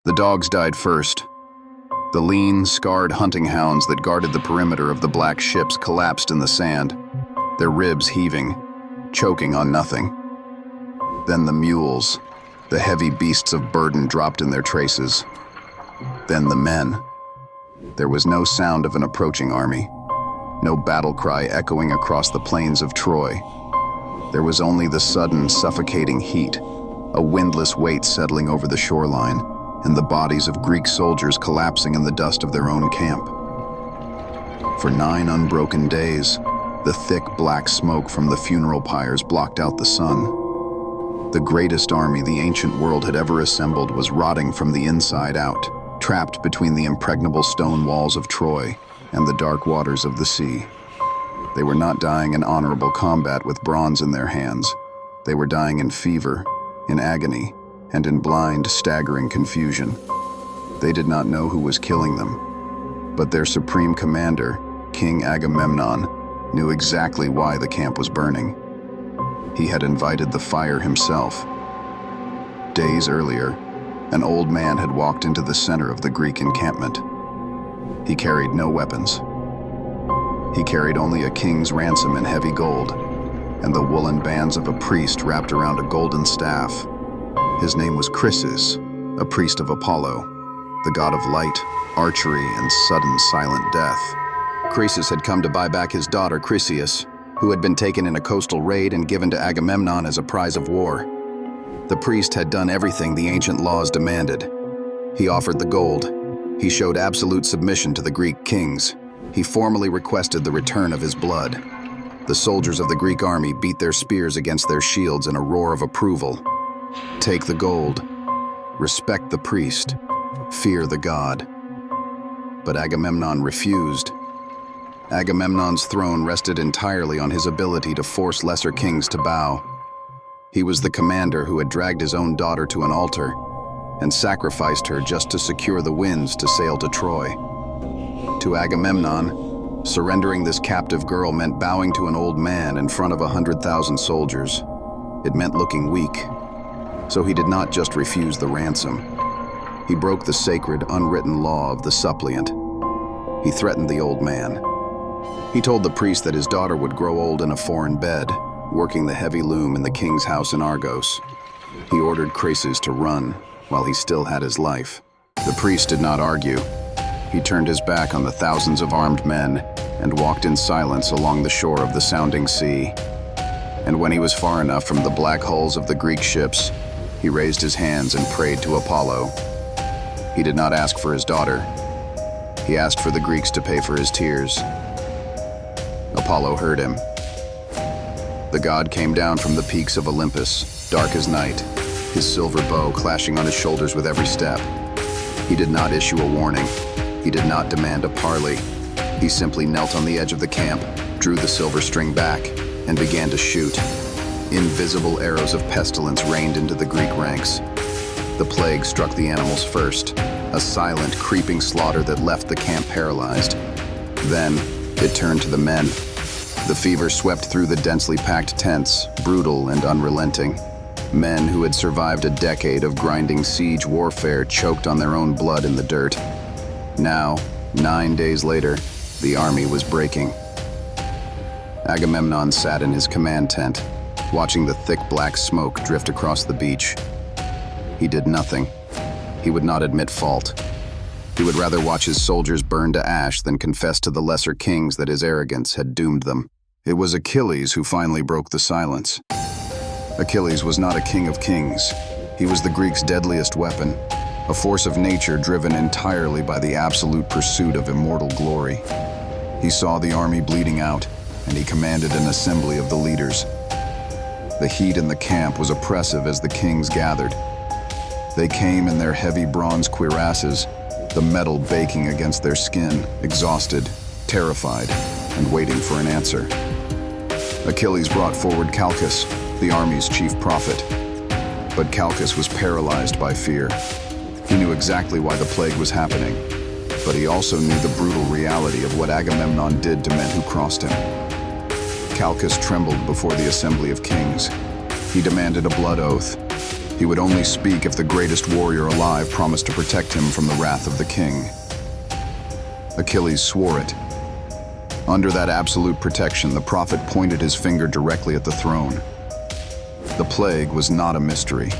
The dogs died first. The lean, scarred hunting hounds that guarded the perimeter of the black ships collapsed in the sand, their ribs heaving, choking on nothing. Then the mules, the heavy beasts of burden, dropped in their traces. Then the men. There was no sound of an approaching army, no battle cry echoing across the plains of Troy. There was only the sudden, suffocating heat, a windless weight settling over the shoreline, and the bodies of Greek soldiers collapsing in the dust of their own camp. For 9 unbroken days, the thick black smoke from the funeral pyres blocked out the sun. The greatest army the ancient world had ever assembled was rotting from the inside out, trapped between the impregnable stone walls of Troy and the dark waters of the sea. They were not dying in honorable combat with bronze in their hands. They were dying in fever, in agony, and in blind, staggering confusion. They did not know who was killing them, but their supreme commander, King Agamemnon, knew exactly why the camp was burning. He had invited the fire himself. Days earlier, an old man had walked into the center of the Greek encampment. He carried no weapons. He carried only a king's ransom in heavy gold, and the woolen bands of a priest wrapped around a golden staff. His name was Chryses, a priest of Apollo, the god of light, archery, and sudden silent death. Chryses had come to buy back his daughter Chryseis, who had been taken in a coastal raid and given to Agamemnon as a prize of war. The priest had done everything the ancient laws demanded. He offered the gold. He showed absolute submission to the Greek kings. He formally requested the return of his blood. The soldiers of the Greek army beat their spears against their shields in a roar of approval. Take the gold, respect the priest, fear the god. But Agamemnon refused. Agamemnon's throne rested entirely on his ability to force lesser kings to bow. He was the commander who had dragged his own daughter to an altar and sacrificed her just to secure the winds to sail to Troy. To Agamemnon, surrendering this captive girl meant bowing to an old man in front of 100,000 soldiers. It meant looking weak. So he did not just refuse the ransom. He broke the sacred, unwritten law of the suppliant. He threatened the old man. He told the priest that his daughter would grow old in a foreign bed, working the heavy loom in the king's house in Argos. He ordered Chryses to run while he still had his life. The priest did not argue. He turned his back on the thousands of armed men and walked in silence along the shore of the sounding sea. And when he was far enough from the black hulls of the Greek ships, he raised his hands and prayed to Apollo. He did not ask for his daughter. He asked for the Greeks to pay for his tears. Apollo heard him. The god came down from the peaks of Olympus, dark as night, his silver bow clashing on his shoulders with every step. He did not issue a warning. He did not demand a parley. He simply knelt on the edge of the camp, drew the silver string back, and began to shoot. Invisible arrows of pestilence rained into the Greek ranks. The plague struck the animals first, a silent, creeping slaughter that left the camp paralyzed. Then, it turned to the men. The fever swept through the densely packed tents, brutal and unrelenting. Men who had survived a decade of grinding siege warfare choked on their own blood in the dirt. Now, 9 days later, the army was breaking. Agamemnon sat in his command tent, watching the thick black smoke drift across the beach. He did nothing. He would not admit fault. He would rather watch his soldiers burn to ash than confess to the lesser kings that his arrogance had doomed them. It was Achilles who finally broke the silence. Achilles was not a king of kings. He was the Greeks' deadliest weapon, a force of nature driven entirely by the absolute pursuit of immortal glory. He saw the army bleeding out, and he commanded an assembly of the leaders. The heat in the camp was oppressive as the kings gathered. They came in their heavy bronze cuirasses, the metal baking against their skin, exhausted, terrified, and waiting for an answer. Achilles brought forward Calchas, the army's chief prophet. But Calchas was paralyzed by fear. He knew exactly why the plague was happening, but he also knew the brutal reality of what Agamemnon did to men who crossed him. Calchas trembled before the assembly of kings. He demanded a blood oath. He would only speak if the greatest warrior alive promised to protect him from the wrath of the king. Achilles swore it. Under that absolute protection, the prophet pointed his finger directly at the throne. The plague was not a mystery.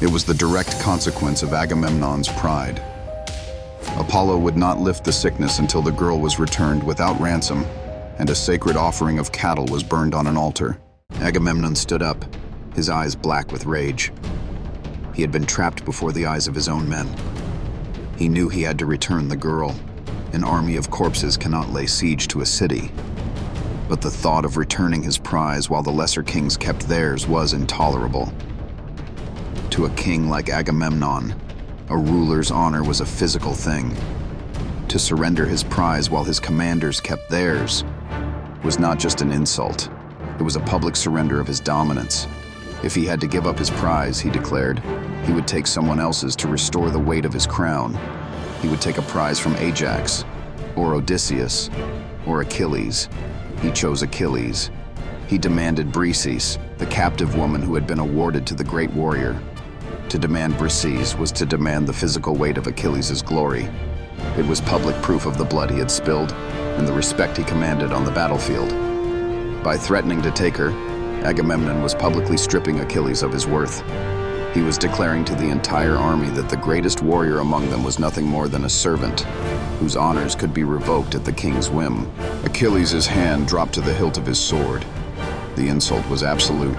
It was the direct consequence of Agamemnon's pride. Apollo would not lift the sickness until the girl was returned without ransom, and a sacred offering of cattle was burned on an altar. Agamemnon stood up, his eyes black with rage. He had been trapped before the eyes of his own men. He knew he had to return the girl. An army of corpses cannot lay siege to a city. But the thought of returning his prize while the lesser kings kept theirs was intolerable. To a king like Agamemnon, a ruler's honor was a physical thing. To surrender his prize while his commanders kept theirs was not just an insult. It was a public surrender of his dominance. If he had to give up his prize, he declared, he would take someone else's to restore the weight of his crown. He would take a prize from Ajax, or Odysseus, or Achilles. He chose Achilles. He demanded Briseis, the captive woman who had been awarded to the great warrior. To demand Briseis was to demand the physical weight of Achilles' glory. It was public proof of the blood he had spilled and the respect he commanded on the battlefield. By threatening to take her, Agamemnon was publicly stripping Achilles of his worth. He was declaring to the entire army that the greatest warrior among them was nothing more than a servant, whose honors could be revoked at the king's whim. Achilles' hand dropped to the hilt of his sword. The insult was absolute.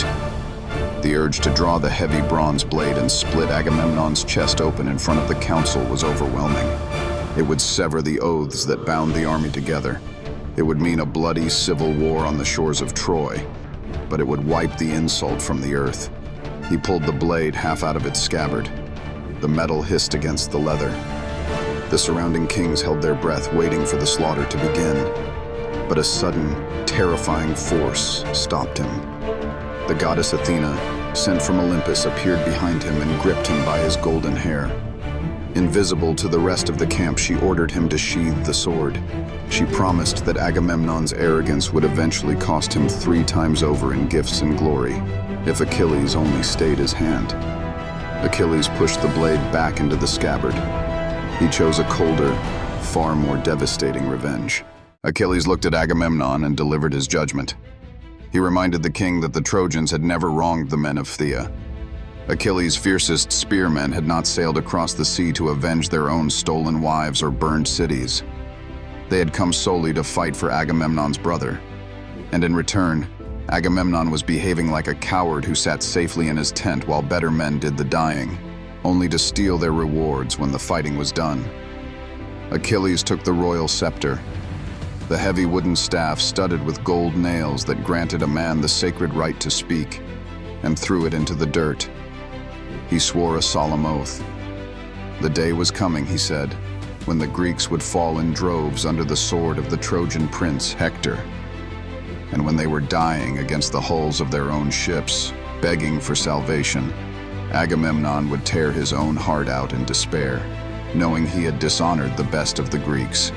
The urge to draw the heavy bronze blade and split Agamemnon's chest open in front of the council was overwhelming. It would sever the oaths that bound the army together. It would mean a bloody civil war on the shores of Troy, but it would wipe the insult from the earth. He pulled the blade half out of its scabbard. The metal hissed against the leather. The surrounding kings held their breath, waiting for the slaughter to begin. But a sudden, terrifying force stopped him. The goddess Athena, sent from Olympus, appeared behind him and gripped him by his golden hair. Invisible to the rest of the camp, she ordered him to sheathe the sword. She promised that Agamemnon's arrogance would eventually cost him 3 times over in gifts and glory, if Achilles only stayed his hand. Achilles pushed the blade back into the scabbard. He chose a colder, far more devastating revenge. Achilles looked at Agamemnon and delivered his judgment. He reminded the king that the Trojans had never wronged the men of Phthia. Achilles' fiercest spearmen had not sailed across the sea to avenge their own stolen wives or burned cities. They had come solely to fight for Agamemnon's brother. And in return, Agamemnon was behaving like a coward who sat safely in his tent while better men did the dying, only to steal their rewards when the fighting was done. Achilles took the royal scepter, the heavy wooden staff studded with gold nails that granted a man the sacred right to speak, and threw it into the dirt. He swore a solemn oath. The day was coming, he said, when the Greeks would fall in droves under the sword of the Trojan prince Hector. And when they were dying against the hulls of their own ships, begging for salvation, Agamemnon would tear his own heart out in despair, knowing he had dishonored the best of the Greeks.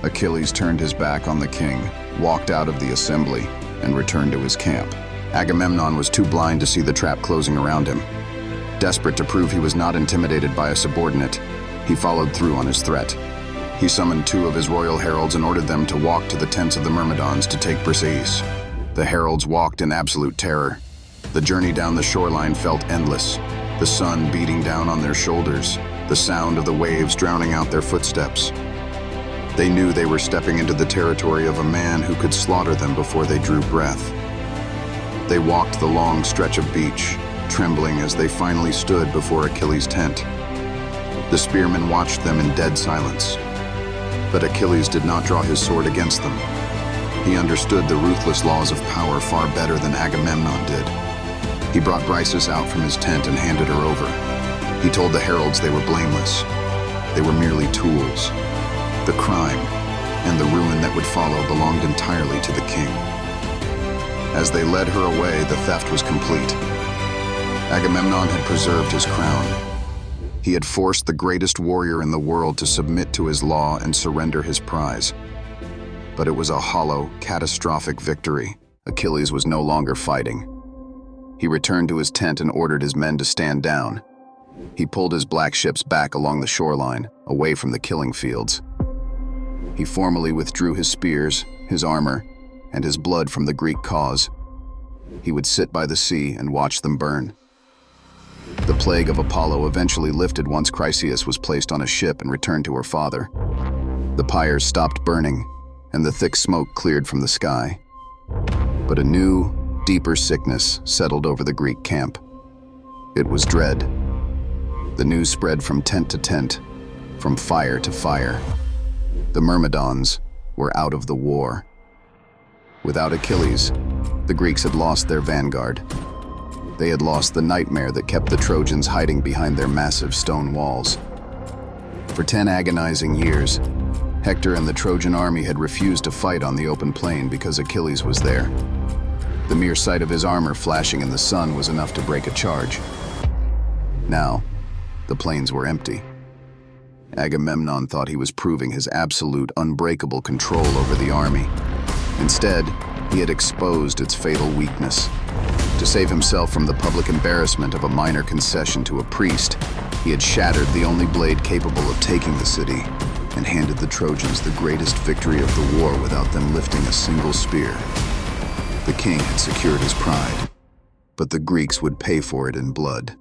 Achilles turned his back on the king, walked out of the assembly, and returned to his camp. Agamemnon was too blind to see the trap closing around him. Desperate to prove he was not intimidated by a subordinate, he followed through on his threat. He summoned 2 of his royal heralds and ordered them to walk to the tents of the Myrmidons to take Briseis. The heralds walked in absolute terror. The journey down the shoreline felt endless, the sun beating down on their shoulders, the sound of the waves drowning out their footsteps. They knew they were stepping into the territory of a man who could slaughter them before they drew breath. They walked the long stretch of beach, trembling as they finally stood before Achilles' tent. The spearmen watched them in dead silence. But Achilles did not draw his sword against them. He understood the ruthless laws of power far better than Agamemnon did. He brought Briseis out from his tent and handed her over. He told the heralds they were blameless. They were merely tools. The crime and the ruin that would follow belonged entirely to the king. As they led her away, the theft was complete. Agamemnon had preserved his crown. He had forced the greatest warrior in the world to submit to his law and surrender his prize. But it was a hollow, catastrophic victory. Achilles was no longer fighting. He returned to his tent and ordered his men to stand down. He pulled his black ships back along the shoreline, away from the killing fields. He formally withdrew his spears, his armor, and his blood from the Greek cause. He would sit by the sea and watch them burn. The plague of Apollo eventually lifted once Chryseis was placed on a ship and returned to her father. The pyres stopped burning, and the thick smoke cleared from the sky. But a new, deeper sickness settled over the Greek camp. It was dread. The news spread from tent to tent, from fire to fire. The Myrmidons were out of the war. Without Achilles, the Greeks had lost their vanguard. They had lost the nightmare that kept the Trojans hiding behind their massive stone walls. For 10 agonizing years, Hector and the Trojan army had refused to fight on the open plain because Achilles was there. The mere sight of his armor flashing in the sun was enough to break a charge. Now, the plains were empty. Agamemnon thought he was proving his absolute, unbreakable control over the army. Instead, he had exposed its fatal weakness. To save himself from the public embarrassment of a minor concession to a priest, he had shattered the only blade capable of taking the city and handed the Trojans the greatest victory of the war without them lifting a single spear. The king had secured his pride, but the Greeks would pay for it in blood.